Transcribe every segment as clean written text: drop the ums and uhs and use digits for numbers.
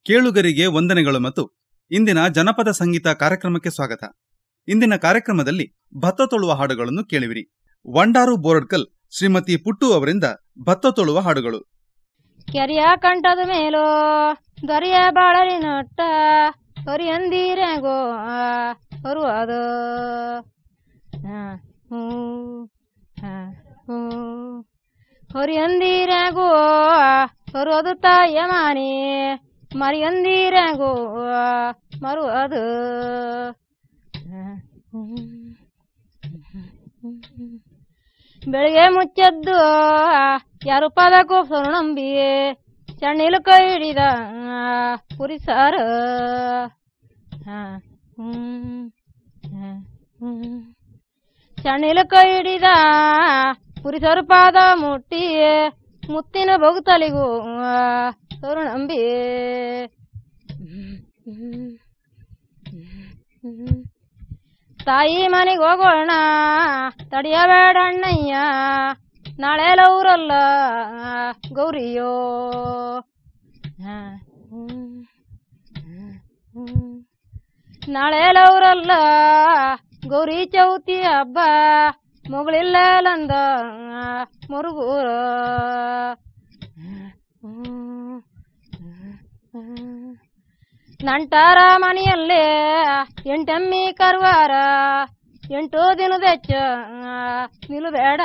ಕೇಳುಗರಿಗೆ ವಂದನೆಗಳು ಮತ್ತು ಇಂದಿನ ಜನಪದ ಸಂಗೀತ ಕಾರ್ಯಕ್ರಮಕ್ಕೆ ಸ್ವಾಗತ. ಇಂದಿನ ಕಾರ್ಯಕ್ರಮದಲ್ಲಿ ಭತ್ತ ತೊಳುವ ಹಾಡುಗಳನ್ನು ಕೇಳುವಿರಿ. ವಂಡಾರು ಬೋರಡ್ಕಲ್ ಶ್ರೀಮತಿ ಪುಟ್ಟು ಅವರಿಂದ ಭತ್ತ ತೊಳುವ ಹಾಡುಗಳು. ಕೆರೆಯ ಕಂಠದ ಮೇಲೋ ದೊರೆಯ ಬಾಳಲಿ ನಟ್ಟ ಹೊರಿಯಂದಿರೆಗೋ ಬರುವುದು ಹೊರಿಯಂದಿರೆಗೋ ಬರುವುದು ತಾಯ ಮಾನಿ ಮರಿಯಂದಿರೆಗೋ ಮರುವುದು ಬೆಳಿಗ್ಗೆ ಮುಚ್ಚದ್ದು ಯಾರು ಪದಕ್ಕೂ ಸುರುಣಂಬಿ ಚಣ್ಣಿಲು ಕೈ ಹಿಡಿದ ಪುರಿಸಾರ ಚಣ್ಣಿಲು ಕೈ ಹಿಡಿದ ಪುರಿಸರು ಪಾದ ಮುಟ್ಟಿ ಮುತ್ತಿನ ಬಗುತ್ತಲಿಗೂ ಸುರುಣಂಬಿ ತಾಯಿ ಮನೆಗೆ ಹೋಗೋಣ ತಡಿಯಬೇಡಣ್ಣಯ್ಯ ನಾಳೆ ಲೌರಲ್ಲ ಗೌರಿಯೋ ನಾಳೆ ಲೌರಲ್ಲ ಗೌರಿ ಚೌತಿ ಹಬ್ಬ ಮೊಗಳಿಲ್ಲಂದ ಮುರುಗೂರ ನಂಟಾರ ಮನೆಯಲ್ಲೇ ಎಂಟಮ್ಮಿ ಕರ್ವಾರ 8 ದಿನದ ಹೆಚ್ಚ ನಿಲ್ಲಬೇಡ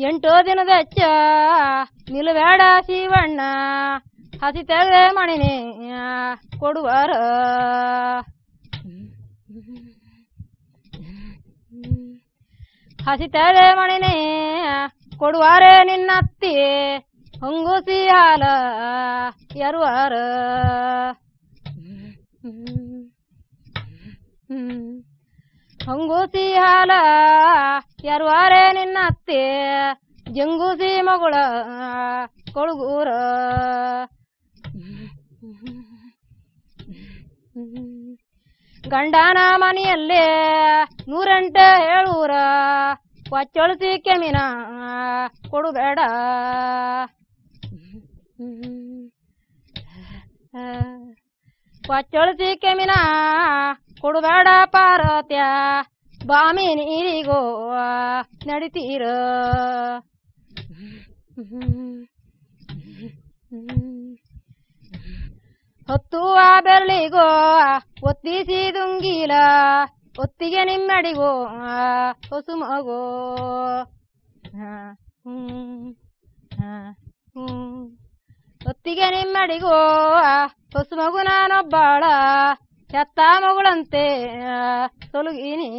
ಎಂಟು ದಿನದ ಹೆಚ್ಚ ನಿಲ್ಲಬೇಡ ಶಿವಣ್ಣ ಹಸಿ ತೆಗೆದೆ ಮಣಿನೇ ಕೊಡುವಾರ ಹಸಿ ತೆಗೆದೆ ಮಣಿನೇ ಕೊಡುವಾರೆ ನಿನ್ನತ್ತಿ ಹೊಂಗುಸಿ ಹಾಲ ಎರುವಾರ ಹೊಂಗುಸಿ ಹಾಲ ಎರುವಾರೆ ನಿನ್ನತ್ತಿ ಜಂಗುಸಿ ಮಗಳ ಕೊಳುಗೂರ ಗಂಡನ ಮನೆಯಲ್ಲೇ 108 ಹೇಳೂರ ಕೊಚ್ಚೊಳಸಿ ಕೆಮಿನ ಕೊಡುಬೇಡ ಕೊಚ್ಚೊಳಸಿ ಕೆಮಿನ ಕೊಡುಬೇಡ ಪಾರ್ವತ್ಯ ಬಾಮಿ ನೀರಿಗೋ ನಡಿತೀರ ಹೊತ್ತು ಆ ಬೆರಳಿಗೋ ಒತ್ತಿಸಿ ದುಂಗಿಲ ಒತ್ತಿಗೆ ನಿಮ್ಮಡಿಗೋ ಹೊಸು ಮಗೋ ಒತ್ತಿಗೆ ನಿಮ್ಮಡಿಗೋ ಹೊಸು ಮಗು ನಾನೊಬ್ಬಾಳ ಹೆತ್ತ ಮಗುಳಂತೆ ತೊಲಗಿನಿ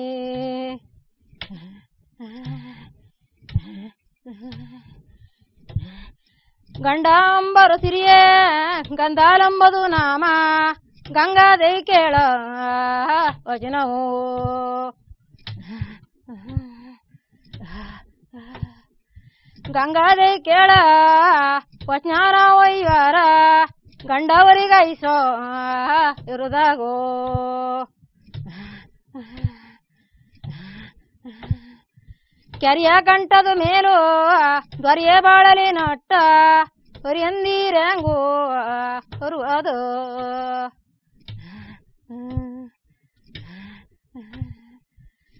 ಗಂಡ ಅಂಬರು ಸಿರಿಯೇ ಗಂಧಾಲಂಬದು ನಾಮ ಗಂಗಾದೇ ಕೇಳ ವಚನವೋ ಗಂಗಾದೇ ಕೇಳ ವಚನಾರ ವೈವಾರ ಗಂಡವರಿಗೈಸೋ ಇರುದಾಗೋ ಕೆರೆಯ ಕಂಠದ ಮೇಲೂ ದೊರೆಯ ಬಾಳಲಿ ನಟ್ಟ ಹೊರಿಯಂದಿರೆಂಗೋ ಬರುವುದು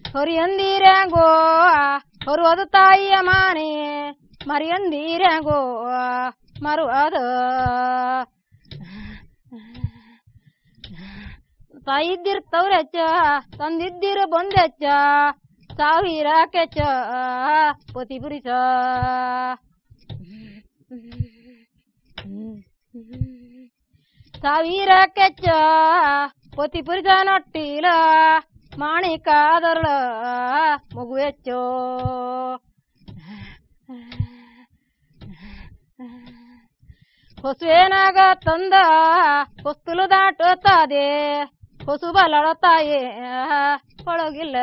ಹೊರಿಯಂದಿರೆಂಗೋ ಬರುವುದು ತಾಯಿಯ ಮಾನೆ ಮರಿಯಂದಿರೆಂಗೋ ಮರುವುದು ತಾಯಿ ಇದ್ದಿರ್ತವ್ರೆಚ್ಚ ತಂದಿದ್ದಿರ ಬಂದೆಚ್ಚ ಸಾವಿರ ಕೆಚ್ಚ ಪತಿ ಪುರಿಸ ಸಾವಿರ ಕೆಚ್ಚ ಪತಿ ಪುರಿಸ ನೊಟ್ಟಿಲ ಮಾಣಿಕಾದರ್ಳ ಮಗುವೆಚ್ಚೋ ಹೊಸುವೇನಾಗ ತಂದ ಹೊಸ್ತುಲು ದಾಟುತ್ತದೆ ಹೊಸು ಬಲಳತಾಯೇ ಒಳಗಿಲ್ಲ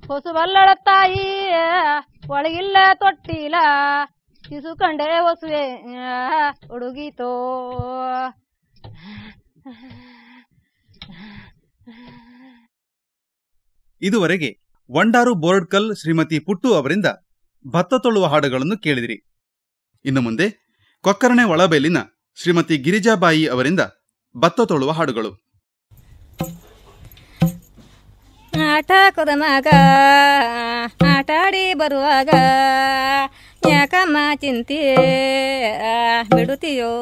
ಹೊಸು ಬಲ್ಲಳ ತಾಯಿ ಒಳಗಿಲ್ಲ ತೊಟ್ಟಿಲ ಶಿಶು ಕಂಡೆ ಹೊಸುವೆ ಹುಡುಗಿತೋ ಇದುವರೆಗೆ ವಂಡಾರು ಬೋರ್ಡ್ಕಲ್ ಶ್ರೀಮತಿ ಪುಟ್ಟು ಅವರಿಂದ ಭತ್ತ ತೊಳುವ ಹಾಡುಗಳನ್ನು ಕೇಳಿದಿರಿ. ಇನ್ನು ಮುಂದೆ ಕೊಕ್ಕರಣೆ ಒಳಬೇಲಿನ ಶ್ರೀಮತಿ ಗಿರಿಜಾಬಾಯಿ ಅವರಿಂದ ಭತ್ತ ತೊಳುವ ಹಾಡುಗಳು. ಆಟಕದ ಮಗ ಆಟಾಡಿ ಬರುವಾಗ ಯಾಕಮ್ಮ ಚಿಂತೆ ಬಿಡುತ್ತೀಯೋ,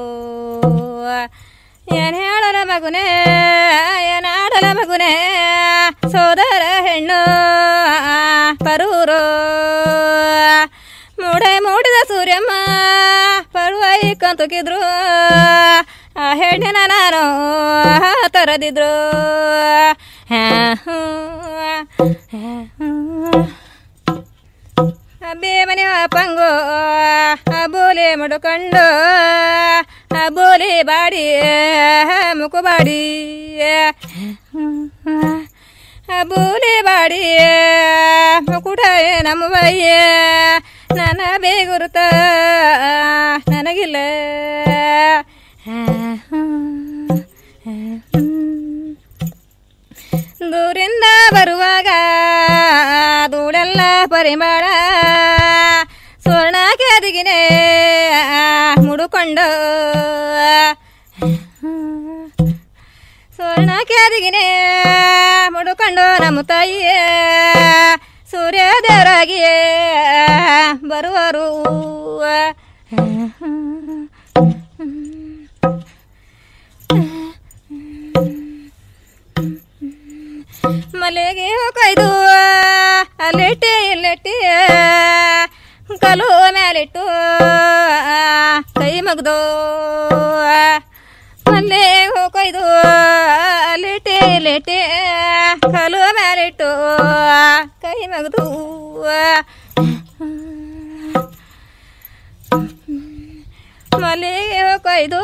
ಏನ್ ಹೇಳಲ ಮಗುನೇ ಏನಾಡಲ ಮಗುನೇ, ಸೋದರ ಹೆಣ್ಣು ಪರೂರು ಮೂಡಿದ ಸೂರ್ಯಮ್ಮ ಪರುವೈ ಕಂತುಕಿದ್ರು, ಆ ಹೆಣ್ಣಿನ ನಾನು ತರದಿದ್ರು. ಬೇಮನೆ ಪಂಗು ಬೋಲೆ ಮುಡುಕೊಂಡು ಬೋಲೆ ಬಾಡಿ ಮುಕುಬಾಡಿ ಬೋಲೆ ಬಾಡಿ ಮುಕುಟ ನಮ್ಮಯ್ಯ ನನ್ನ ಬೇಗುರುತ ನನಗಿಲ್ಲ. ದೂರಿಂದ ಬರುವಾಗ ಧೂಳೆಲ್ಲ ಪರಿಮಳ ಸ್ವರ್ಣ ಕೆದಿಗಿನೇ ಮುಡುಕೊಂಡು, ಸ್ವರ್ಣ ಕೆದಿಗಿನೇ ಮುಡುಕೊಂಡು ನಮ್ಮ ತಾಯಿಯೇ ಸೂರ್ಯದೇವರಾಗಿಯೇ ಬರುವರು. ಮಲೆಗೆ ಕೊಯ್ದು ಅಲ್ಲಿಟ್ಟಿ ಇಲ್ಲಿಟ್ಟಿ ಕಲು ಮೇಲಿಟ್ಟು ಕೈ ಮಗ್ದು, ಮಲ್ಲೆಗೆ ಕೊಯ್ದು ಅಲ್ಲಿಟ್ಟಿ ಇಲ್ಲಿಟ್ಟಿ ಕಲು ಮೇಲಿಟ್ಟು ಕೈ ಮಗ್ದು, ಮಲ್ಲಿಗೆ ಕೊಯ್ದು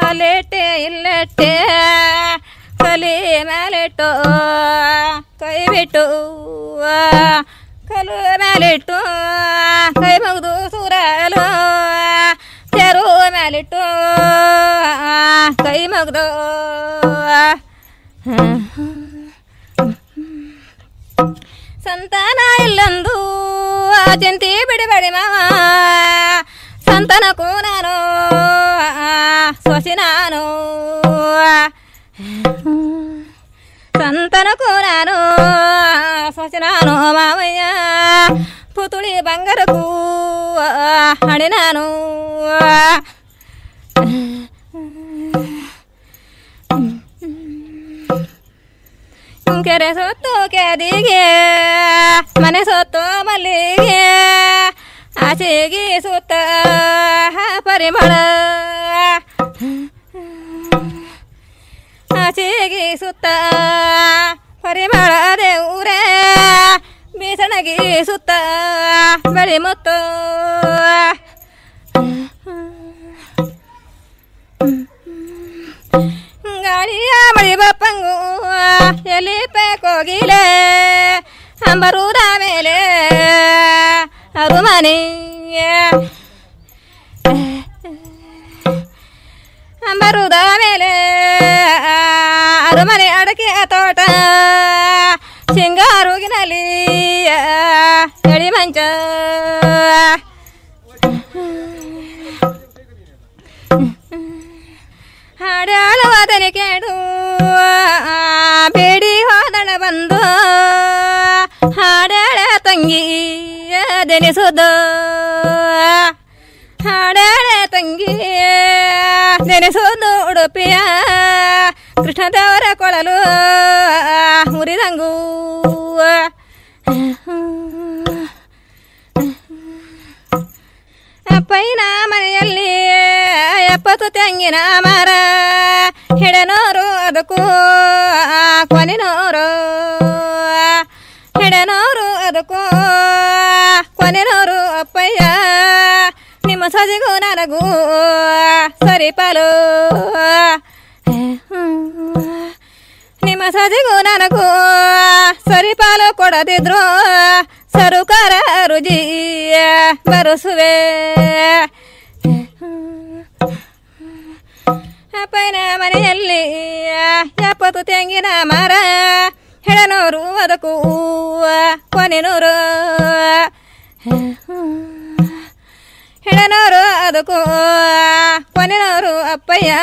ಅಲ್ಲಿಟ್ಟೆ ಇಲ್ಲಿಟ್ಟೆ ಕಲಿ ಮೇಲಿಟ್ಟು ಕೈ ಬಿಟ್ಟು, ಕಲು ಮೇಲಿಟ್ಟು ಕೈ ಮಗ್ದು ಸೂರಲು ತೆರು ಮೇಲಿಟ್ಟು ಕೈ ಮಗ್ದು. ಸಂತಾನ ಇಲ್ಲಂದು ಚಿಂತೆ ಬಿಡಬೇಡಿ ಮಾವ, ಸಂತಾನಕ್ಕೂ ನಾನು ಸೊಸಿ ನಾನು, ಸಂತಾನಕ್ಕೂ ನಾನು ಸೊಸಿ ನಾನು ಮಾವಯ್ಯ, ಪುತುಳಿ ಬಂಗಾರಕ್ಕೂ ಹಣೆ ನಾನು. ಕೆರೆ ಸೊತ್ತು ಕೆದಿಗೆ ಮನೆ ಸೊತ್ತು ಮಲ್ಲಿಗೆ ಆಚೆಗೆ ಸುತ್ತ ಪರಿಮಳ, ಆಚೆಗೆ ಸುತ್ತ ಪರಿಮಳ ದೇವ್ರೆ ಬೀಸಣಗಿ ಸುತ್ತ ಬಳಿ ಮುತ್ತು, ಗಾಳಿಯ ಮಳಿ ಬಪ್ಪಂಗು ಎಲ್ಲಿ ಕೋಗಿಲೆ ಅಂಬರೂರ ಮೇಲೆ ಅರುಮನೆ, ಅಂಬರುದ ಮೇಲೆ ಅರುಮನೆ ಅಡಕೆ ತೋಟ ಸಿಂಗಾರುಗಿನಲ್ಲಿ ಎಳಿ ಮಂಚ, ಹಾಡಾಳುವಾದನೆ ಕೇಳು ಬೇಡಿ ಹೋದಳ ಬಂದು ಹಾಡಾಳ ತಂಗಿ ದೆನಿಸುದು, ಹಾಡಾಳ ತಂಗಿ ದೆನಿಸುದು ಉಡುಪಿಯ ಕೃಷ್ಣದೇವರ ಕೊಳಲು ಮುರಿದಂಗೂ. ಅಪ್ಪಯ್ಯನ ಮನೆಯಲ್ಲಿ 70 ತೆಂಗಿನ ಮರ, ಹೆಡನೋರು ಅದಕ್ಕೂ ಕೊನೆನೋರು, ಹೆಡನೋರು ಅದಕ್ಕೂ ಕೊನೆನೋರು. ಅಪ್ಪಯ್ಯ ನಿಮ್ಮ ಸಜಿಗೂ ನನಗೂ ಸರಿಪಾಲು, ನಿಮ್ಮ ಸಜಿಗೂ ನನಗೂ ಸರಿಪಾಲು ಕೊಡದಿದ್ರು ಸರುಕಾರ ರುಜಿ ಬರುಸುವೆ. ಅಪ್ಪನ ಮನೆಯಲ್ಲಿ 70 ತೆಂಗಿನ ಮರ, ಹೆಡನೋರು ಅದಕ್ಕೂ ಕೊನೆನೂರು ಹೆಣನೂರು ಅದಕ್ಕೂ ಕೊನೆನೂರು ಅಪ್ಪಯ್ಯ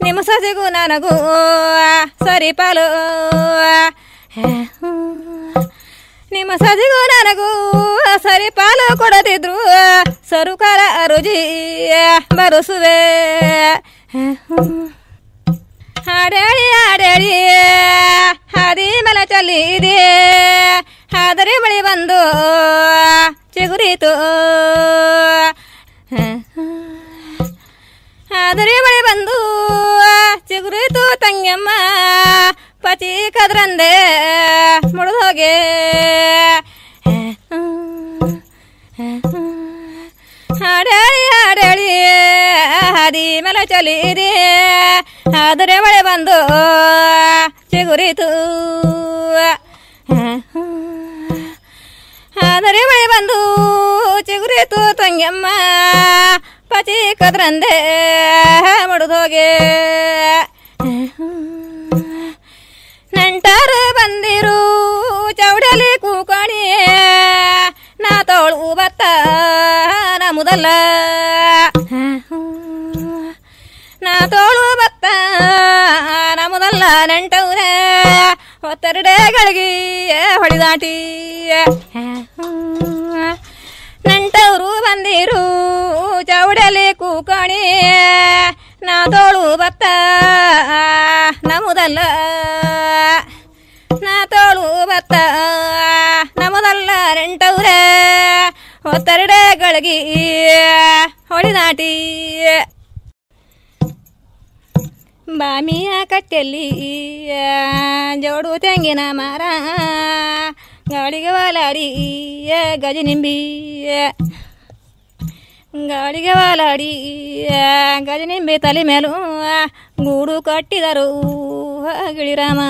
ನಿಮ್ಮ ಸೊಸೆಗೂ ನನಗೂ ಸರಿ ಪಾಲು ನಿಮ್ಮ ಸೊಸೆಗೂ ನನಗೂ ಸರಿ ಪಾಲು ಕೊಡದಿದ್ರು ಸರುಕಾರ ರುಜಿ ಬರುಸುವೆ ಹಾಡೇಳಿ ಹಾಡೇಳಿ ಹಾದಿ ಮೇಲೆ ಚಲ್ಲಿದೆ ಹಾದರೆ ಬಳಿ ಬಂದು ಚಿಗುರಿತು ಆದರೆ ಬಳಿ ಬಂದು ಚಿಗುರಿತು ತಂಗಮ್ಮ ಪತಿ ಕದ್ರಂದೆ ಮುಡಿದೋಗೆ ಹಾಡೇಳಿ ಹಾಡೇಳಿ ಹಾದಿ ಮೇಲೆ ಚಲಿದೆ ಆದರೆ ಮಳೆ ಬಂದು ಚಿಗುರಿತು ಆದರೆ ಮಳೆ ಬಂದು ಚಿಗುರಿತು ತಂಗಮ್ಮ ಪತಿ ಕದ್ರಂದೆ ಮುಡಿದೋಗೆ ನಂಟರು ಬಂದಿರು ಚೌಡಲಿ ಕೂಕಣಿ ನಾ ತೋಳು ಬತ್ತ ನಮುದಲ್ಲ ನಾ ತೋಳು ಬತ್ತ ನಮುದಲ್ಲ ನೆಂಟವ್ರೆ ಒತ್ತರಡೆಗಳಿಗೆ ಹೊಡಿದಾಟಿ ನೆಂಟವರು ಬಂದಿರು ಚೌಡಲಿ ಕೂಕಣಿ ನಾ ತೋಳು ಬತ್ತ ನಮುದಲ್ಲ ನಾ ತೋಳು ಬತ್ತ ನಮುದಲ್ಲ ನೆಂಟವ್ರೆ ಒತ್ತರಡೆಗಳಿಗೆ ಹೊಡಿದಾಟಿ ಬಾಮಿಯ ಕಟ್ಟೆಯಲ್ಲಿ ಜೋಡು ತೆಂಗಿನ ಮರ ಗಾಳಿಗೆ ವಾಲಾಡಿ ಗಜನಿಂಬಿ ಗಾಳಿಗೆ ವಾಲಾಡಿ ಗಜನಿಂಬಿ ತಲೆ ಮೇಲೂ ಗೂಡು ಕಟ್ಟಿದರು ಗಿಳಿರಾಮ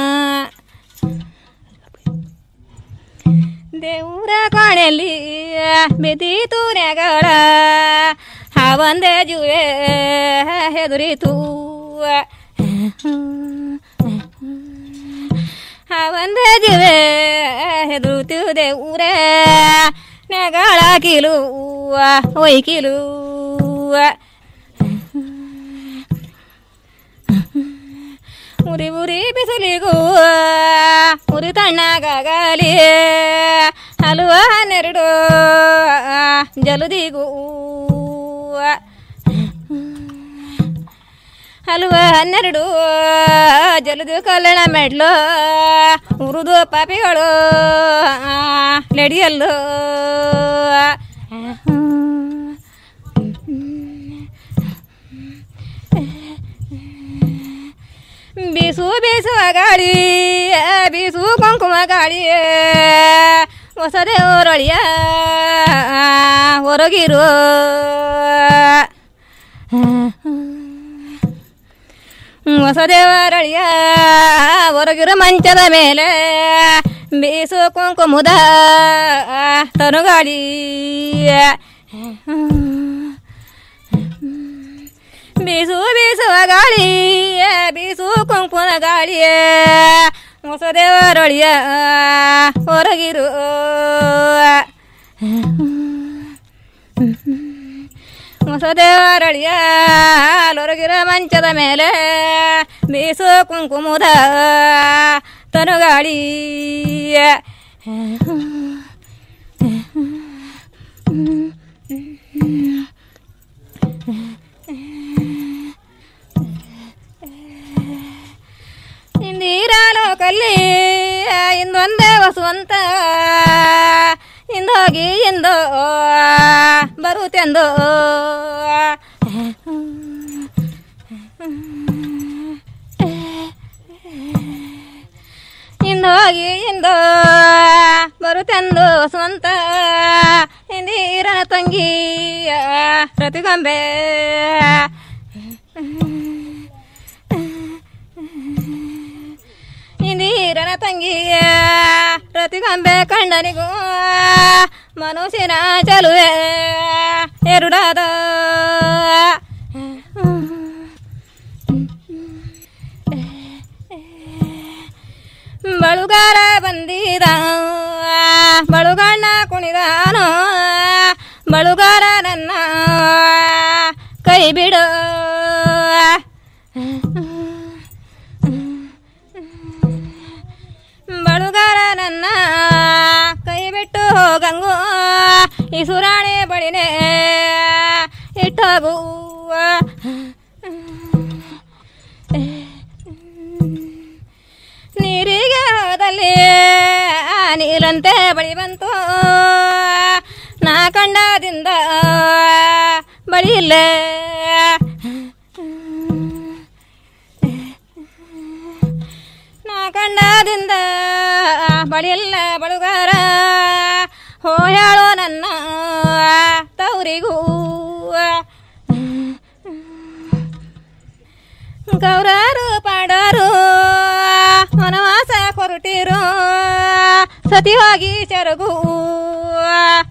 ದೇವರ ಕೋಣೆಯಲ್ಲಿ ಬಿದ್ದೀತು ನೆಗಳ ಹಾವಂದೆ ಜುವೆ ಹೆದರಿತು ಹಾವಂದೆ ಜುವೆ ಹೆದರುತು ದೇವ್ರೆ ನೆಗಳ ಕಿಲು ಒಯ್ಕಿಲು ಉರಿ ಉರಿ ಬಿಸಿಲಿಗೂ ಉರಿ ತಣ್ಣಗಾಗಲಿ ಹಲುವ 12 ಜಲದಿಗೂ ಹಲುವ 12 ಜಲದು ಕಲ್ಲಣ ಮೆಡ್ಲು ಉರುದು ಪಾಪಿಗಳು ನಡೆಯಲ್ಲು ಬೀಸು ಬೀಸುವ ಗಾಳಿ ಬೀಸು ಕುಂಕುಮ ಗಾಳಿ ಹೊಸದೇ ಹೊರಳಿಯ ಹೊರಗಿರು ಹೊಸದೇ ಹೊರಳಿಯ ಹೊರಗಿರು ಮಂಚದ ಮೇಲೆ ಬೀಸು ಕುಂಕುಮದ ತನುಗಾಳಿ ಬೀಸು ಬೀಸುವ ಗಾಳಿ ಬೀಸು ಕುಂಕುಮ ಗಾಳಿ ಹೊಸದೇ ಹೊರಳಿಯ ಹೊರಗಿರು ಹೊಸದೇ ಹೊರಳಿಯ ಹೊರಗಿರ ಮಂಚದ ಮೇಲೆ ಬೀಸು ಕುಂಕುಮದ ತನುಗಾಳಿ ಇಂದಿರಾಲೋಕಲ್ಲಿ ಇಂದೊಂದೇ ವಸುವಂತ ಇಂದೋಗಿ ಇಂದೋ ಬರುತ್ತೆಂದು ಇಂದೋಗಿ ಇಂದೋ ಬರುತ್ತೆಂದು ವಸುವಂತ ಇಂದಿರನ ತಂಗಿ ಪ್ರತಿಗೊಂಬೆ ಇಂದಿರನ ತಂಗಿಯ ಪ್ರತಿಗೊಂಬೆ ಕಂಡನಿಗೂ ಮನುಷ್ಯನ ಚಲುವೆ ಎರಡಾದ ಬಳುಗಾರ ಬಂದಿದ ಬಳುಗಣ್ಣ ಕುಣಿದಾನೋ ಬಳುಗಾರ ನನ್ನ ಕೈ ಬಿಡು ಬಳುಗಾರ ನನ್ನ ಕೈ ಬಿಟ್ಟು ಹೋಗಂಗು ಈ ಸುರಾಣೆ ಬಳಿನೇ ಇಟ್ಟೋಗು ನೀರಿಗೆ ಹೋದಲ್ಲಿ ನೀರಂತೆ ಬಳಿ ಬಂತು ನಾ ಕಂಡದಿಂದ ಬಳಿ ಇಲ್ಲ ನಾ ಕಂಡದಿಂದ ಬಳಿಯಲ್ಲ ಬಳುಗಾರ ಹೋಯಾಳೋ ನನ್ನ ತವರಿಗೂ ಗೌರಾರು ಪಾಡಾರು ವನವಾಸ ಕೊರಟಿರು ಸತಿ ಹೋಗಿ ಚರಗು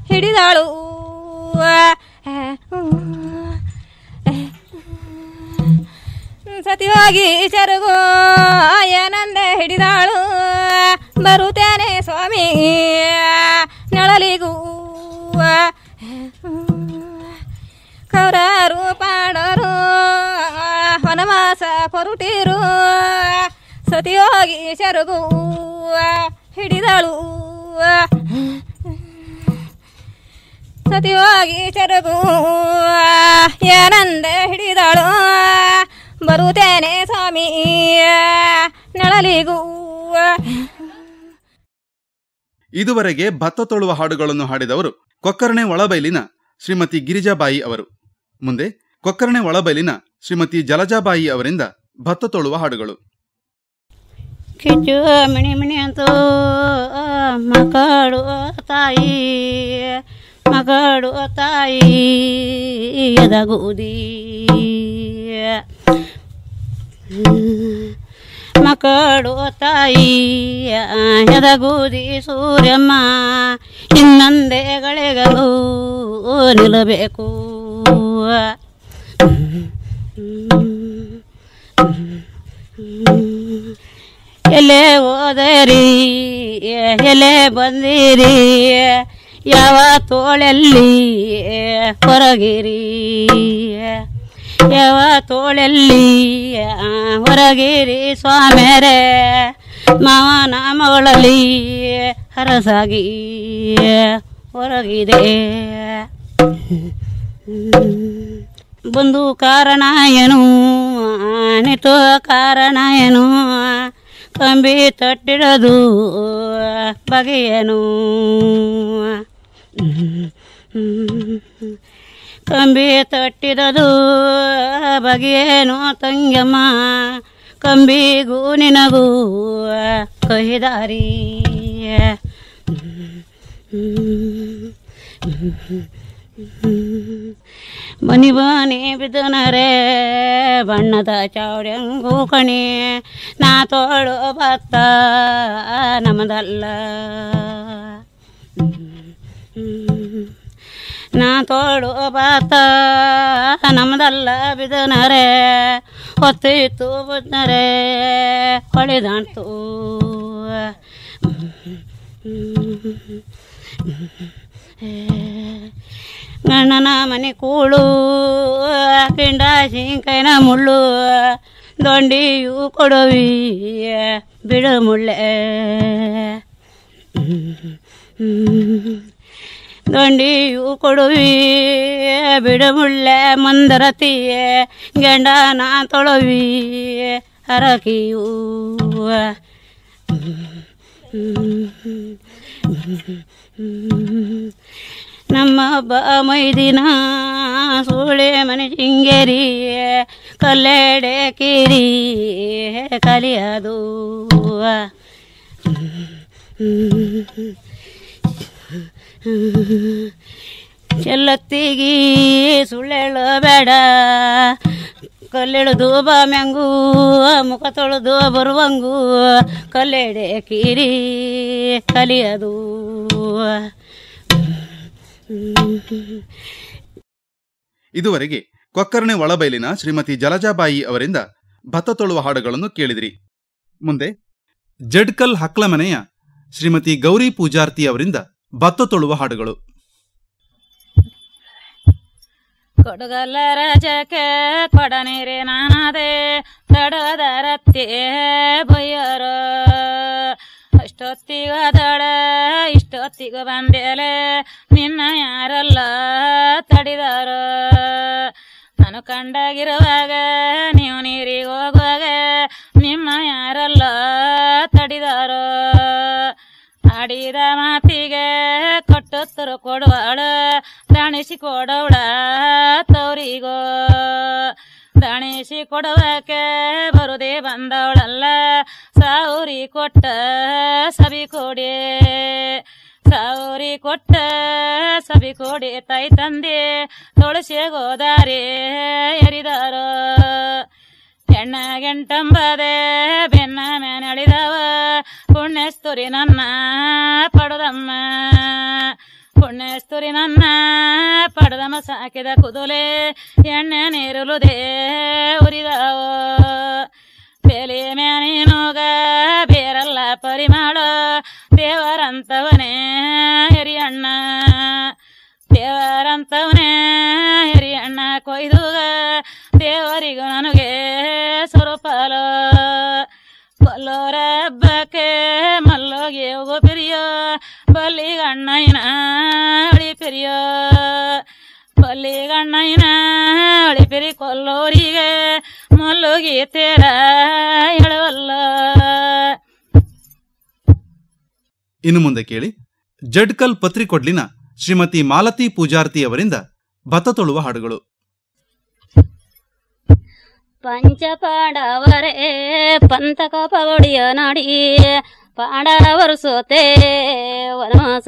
ಹಿಡಿದಾಳು ಸತಿ ಹೋಗಿ ಚರಗು ಏನಂದೆ ಹಿಡಿದಾಳು ಬರುತ್ತೇನೆ ಸ್ವಾಮಿ ನೆಳಲಿಗೂ ಕೌರಾರು ಪಾಡರು ವನವಾಸ ಕೊರಟಿರು ಸತಿ ಹೋಗಿ ಚರಗು ಹಿಡಿದಾಳು ಸತಿ ಹೋಗಿ ಚರಗು ಏನಂದೆ ಹಿಡಿದಾಳು ಬರುತ್ತೇನೆ ಸ್ವಾಮಿ ನೆಳಲಿಗೂ. ಇದುವರೆಗೆ ಭತ್ತ ತೊಳುವ ಹಾಡುಗಳನ್ನು ಹಾಡಿದವರು ಕೊಕ್ಕರ್ಣೆ ಒಳಬೈಲಿನ ಶ್ರೀಮತಿ ಗಿರಿಜಾಬಾಯಿ ಅವರು. ಮುಂದೆ ಕೊಕ್ಕರ್ಣೆ ಒಳಬೈಲಿನ ಶ್ರೀಮತಿ ಜಲಜಾಬಾಯಿ ಅವರಿಂದ ಭತ್ತ ತೊಳುವ ಹಾಡುಗಳು. ಕಿಚ್ಚು ಮಿಣಿ ಮಿಣಿ ಅಂತೂ ಮಗಳು ತಾಯಿ ಮಗಳು ತಾಯಿ ಎದಗೂದಿ ಮಕ್ಕಳು ತಾಯಿ ಎದಗೂದಿ ಸೂರ್ಯಮ್ಮ ಇನ್ನೊಂದೇ ಗಳಿಗಳು ನಿಲ್ಲಬೇಕು. ಎಲ್ಲೇ ಹೋದರಿ ಎಲ್ಲೇ ಬಂದಿರಿ ಯಾವ ತೋಳಲ್ಲಿ ಹೊರಗಿರಿ ಯಾವ ತೋಳಲ್ಲಿ ಹೊರಗಿರಿ ಸ್ವಾಮಿಯರೇ ಮಾವನ ಮಗಳಲ್ಲಿ ಹರಸಾಗಿ ಹೊರಗಿದೆ. ಬಂದು ಕಾರಣ ಏನು ನಿತು ಕಾರಣ ಏನು ಕಂಬಿ ತಟ್ಟಿಡೋದು ಬಗೆಯೇನು ಕಂಬಿ ತಟ್ಟಿಡೋದು ಬಗೆಯೇನು ತಂಗಮ್ಮ ಕಂಬಿಗೂ ನಿನಗೂ ಕಹಿದಾರಿ. ಮನಿ ಬನಿ ಬಿದ್ದನರೇ ಬಣ್ಣದ ಚಾವಡ್ಯಂಗೂ ಕಣಿ ನಾ ತೋಳು ಭತ್ತ ನಮ್ಮದಲ್ಲ ನಾ ತೋಳು ಭತ್ತ ನಮ್ಮದಲ್ಲ ಬಿದ್ದನರೇ ಹೊತ್ತಿತ್ತು ಬುದ್ನರೇ ಹೊಳೆದಾಣ್ತು ಗಣ್ಣನ ಮನೆ ಕೂಳು ಕಿಂಡ ಶಿಂಕೈನ ಮುಳ್ಳು ದೊಂಡಿಯೂ ಕೊಡವಿ ಬಿಡು ಮುಳ್ಳೆ ದೊಂಡಿಯೂ ಕೊಡುವಿ ಬಿಡು ಮುಳ್ಳೆ ಮಂದರತಿಯೇ ಗಂಡನ ತೊಳವಿ ಹರಕಿಯೂ ನಮ್ಮ ಹಬ್ಬ ಮೈದಿನ ಸೂಳೆ ಮನೆ ಚಿಂಗೇರಿ ಕಲ್ಲೆಡೆ ಕಿರಿ ಕಲಿಯದು ಚೆಲ್ಲತ್ತಿಗಿ ಸುಳ್ಳೆಳು ಬೇಡ ಕಲ್ಲೆಳೆದು ಮ್ಯಾಂಗು ಮುಖ ತೊಳೆದು ಬರುವಂಗು ಕಲ್ಲೆಡೆ ಕಿರಿ ಕಲಿಯದು. ಇದುವರೆಗೆ ಕೊಕ್ಕರ್ಣೆ ಒಳಬೈಲಿನ ಶ್ರೀಮತಿ ಜಲಜಾಬಾಯಿ ಅವರಿಂದ ಭತ್ತ ತೊಳುವ ಹಾಡುಗಳನ್ನು ಕೇಳಿದಿರಿ. ಮುಂದೆ ಜಡ್ಕಲ್ ಹಕ್ಲಮನೆಯ ಶ್ರೀಮತಿ ಗೌರಿ ಪೂಜಾರ್ತಿ ಅವರಿಂದ ಭತ್ತ ತೊಳುವ ಹಾಡುಗಳು. ಕೊಡಗಲ್ಲ ರಾಜಕ್ಕೆ ಕೊಡನೀರೆ ನಾನದೆ ತಡದ ರತ್ತಿ ಬಯ್ಯರ ಅಷ್ಟೊತ್ತಿಗ ದಡ ಇಷ್ಟೊತ್ತಿಗ ಬಂದೇಲೆ ನಿನ್ನ ಯಾರಲ್ಲ ತಡಿದಾರ ನಾನು ಕಂಡಾಗಿರುವಾಗ ನೀವು ನೀರಿಗೆ ಹೋಗುವಾಗ ನಿಮ್ಮ ಯಾರಲ್ಲ ತಡಿದಾರ ಆಡಿದ ಮಾತಿಗೆ ಕೊಟ್ಟುತ್ತರು ಕೊಡುವಳ ದಣಿಸಿ ಕೊಡವಳ ತವರಿಗೋ ದಣಿಸಿ ಕೊಡುವಕ್ಕೆ ಬರುದೇ ಬಂದವಳಲ್ಲ ಸಾವುರಿ ಕೊಟ್ಟ ಸಬಿ ಕೊಡೆ ಸಾವುರಿ ಕೊಟ್ಟ ಸಬಿ ಕೊಡೆ ತಾಯಿ ತಂದೆ ತುಳಸಿ ಗೋದಾರೆ ಎರಿದಾರ ಹೆಣ್ಣ ಗೆಂಟಂಬದೆ ಬೆನ್ನ ಮೇನಳಿದವ ಪುಣ್ಯಸ್ತುರಿ ನನ್ನ ಪಡದಮ್ಮ ಪುಣ್ಯಸ್ತುರಿ ನನ್ನ ಪಡದಮ್ಮ ಸಾಕಿದ ಕುದುಲೆ ಎಣ್ಣೆ ನೀರುಳುದೇ ಉರಿದವ ಬೇಲಿ ಮ್ಯಾನಿನೋಗ ಬೇರಲ್ಲ ಪರಿಮಾಳ ದೇವರಂತವನೇ ಹಿರಿಯಣ್ಣ ದೇವರಂತವನೇ ಹಿರಿಯಣ್ಣ ಕೊಯ್ದುಗ ದೇವರಿಗೂ ನನಗೆ ಸ್ವರೂಪಾಲ ಕೊಲ್ಲೋರ ಹಬ್ಬಕ್ಕೆ ಮಲ್ಲೋಗಿ ಹೋಗೋ ಪಿರಿಯ ಬಲ್ಲಿಗಣ್ಣಯ್ಯನ ಅಳಿ ಪಿರಿಯ ಬಲ್ಲಿಗಣ್ಣಯ್ಯನ ಅಳಿ ಪಿರಿ ಕೊಲ್ಲೋರಿಗೆ ಮಲ್ಲೋಗಿ ತೇರ ಹೇಳವಲ್ಲ. ಇನ್ನು ಮುಂದೆ ಕೇಳಿ ಜಡ್ಕಲ್ ಪತ್ರಿಕೊಡ್ಲಿನ ಶ್ರೀಮತಿ ಮಾಲತಿ ಪೂಜಾರ್ತಿ ಅವರಿಂದ ಭತ್ತ ತೊಳುವ ಹಾಡುಗಳು. ಪಂಚ ಪಾಂಡವರೇ ಪಂತಕ ಪವಡಿಯ ನಾಡಿ ಪಾಂಡವರು ಸೋತೆ ವನವಾಸ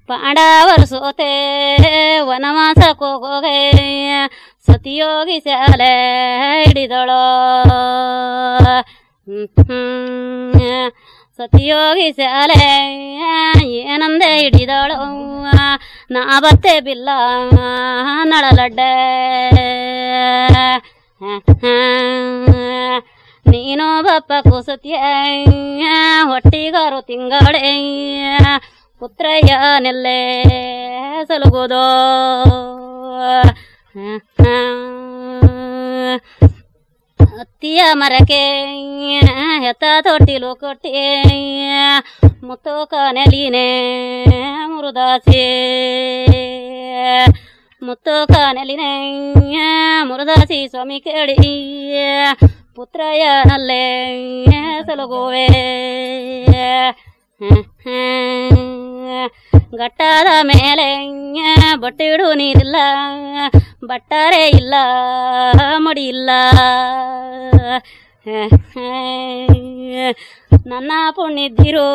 ಪಾಂಡವರು ಸೋತೆ ವನವಾಸ ಕೋಗೋಗೆ ಸತಿಯೋಗಿ ಶಾಲೆ ಹಿಡಿದಳೋ ಸತಿಯೋಗಿ ಶಾಲೆ ಏನಂದೆ ಹಿಡಿದಳು ನಾ ಬತ್ತೆ ಬಿಲ್ಲ ನಳಲಡ್ಡೆ ನೀನು ಬಪ್ಪ ಕುಸತಿಯ ಹೊಟ್ಟಿಗಾರು ತಿಂಗಳೇ ಪುತ್ರಯ್ಯ ನೆಲ್ಲೆ ಸಲುಗುದೋ ಅತ್ತಿಯ ಮರಕ್ಕೆ ಹೆತ್ತ ತೊಟ್ಟಿಲು ಕೊಟ್ಟಿ ಮುತ್ತೋಕ ನೆಲಿನೇ ಮುರುದಾಸಿ ಮುತ್ತೋಕ ನೆಲಿನೇ ಮುರುದಾಸಿ ಸ್ವಾಮಿ ಕೇಳಿ ಪುತ್ರಯ್ಯ ನಲ್ಲೇ ಸಲುಗುವೆ ಗಟ್ಟದ ಮೇಲೆ ಬಟ್ಟಿಡು ನೀರಿಲ್ಲ ಬಟ್ಟಾರೆ ಇಲ್ಲ ಮಡಿ ಇಲ್ಲ ನನ್ನ ಪುಣ್ಯದಿರು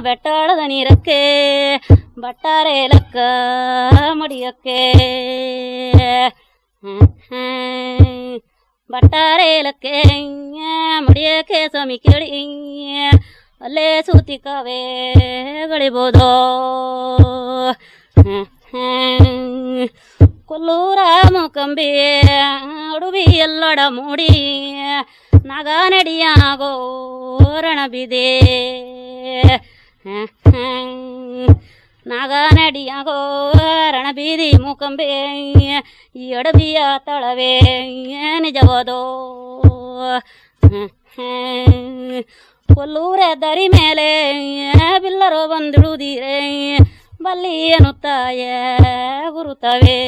ಬೆಟ್ಟಾಳದ ನೀರಕ್ಕೆ ಬಟ್ಟಾರೆ ಲಕ್ಕ ಮಡಿಯಕ್ಕೆ ಬಟ್ಟಾರೆ ಲಕ್ಕೆ ಮಡಿಯಕ್ಕೆ ಸ್ವಾಮಿ ಕೇಳಿ ಅಲ್ಲೇ ಸೂತಿಕವೇ ಗಳಿಬೋದು ಕೊಲ್ಲೂರ ಮುಕಂಬಿ ಉಡುಬಿ ಎಲ್ಲೊಡ ಮೂಡಿ ನಾಗ ನಡಿಯಾಗೋ ರಣಬಿದೆ ನಾಗ ನಡಿಯಾಗೋ ರಣಬೀದಿ ಮುಕಂಬೆ ಈ ಅಡಬಿಯ ತಳವೇ ನಿಜವಾದೋ ಕೊಲ್ಲೂರ ದರಿ ಮೇಲೆ ಬಿಲ್ಲರು ಬಂದಿಡುವುದಿರೇ ಬಲ್ಲಿ ಎನ್ನುತ್ತಾಯ ಗುರುತವೇ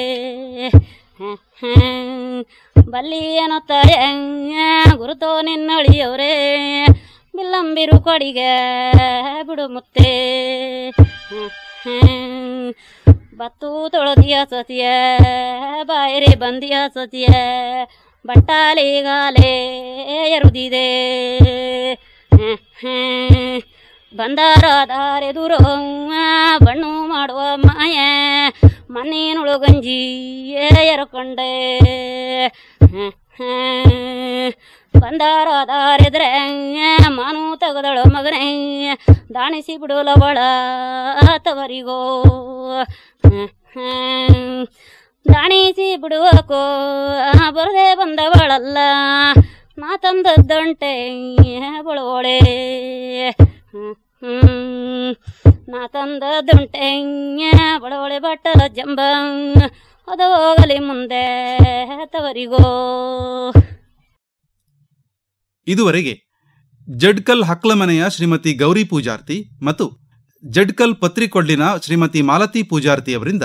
ಬಲ್ಲಿ ಎನ್ನುತ್ತಾಯ ಗುರುತೋ ನಿನ್ನಳಿಯವರೇ ಬಿಲ್ಲಂಬಿರು ಕೊಡಿಗೆ ಬಿಡು ಮುತ್ತೆ ಬತ್ತು ತೊಳದಿಯ ಸತಿಯ ಬಾಯರೆ ಬಂದಿಯ ಸತಿಯ ಬಟ್ಟಾಲಿಗಾಲೆ ಎರುದಿದೆ ಬಂದಾರದಾರೆ ದೂರ ಬಣ್ಣು ಮಾಡುವ ಮಾಯ ಮಣ್ಣಿನೊಳು ಗಂಜಿ ಎರಕೊಂಡೆ ಬಂದಾರದಾರೆದ್ರೆ ಮಾನು ತೆಗೆದಳು ಮಗನೇ ದಾಣಿಸಿ ಬಿಡೋಲವಳ ತವರಿಗೋ ದಾಣಿಸಿ ಬಿಡುವಕೋ ಬರದೆ ಬಂದವಳಲ್ಲ ನಾ ತಂದದ್ದಂಟೆ ಬಳವಳೆ ನಾ ತಂದದ್ದುಂಟೆ ಬಳವಳೆ ಬಟ್ಟಲ ಜಂಬ ಅದು ಹೋಗಲಿ ಮುಂದೆ ತವರಿಗೋ. ಇದುವರೆಗೆ ಜಡ್ಕಲ್ ಹಕ್ಲಮನೆಯ ಶ್ರೀಮತಿ ಗೌರಿ ಪೂಜಾರ್ತಿ ಮತ್ತು ಜಡ್ಕಲ್ ಪತ್ರಿಕೊಡ್ಲಿನ ಶ್ರೀಮತಿ ಮಾಲತಿ ಪೂಜಾರ್ತಿ ಅವರಿಂದ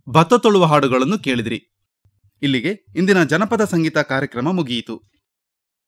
ಭತ್ತ ತೊಳುವ ಹಾಡುಗಳನ್ನು ಕೇಳಿದಿರಿ. ಇಲ್ಲಿಗೆ ಇಂದಿನ ಜನಪದ ಸಂಗೀತ ಕಾರ್ಯಕ್ರಮ ಮುಗಿಯಿತು.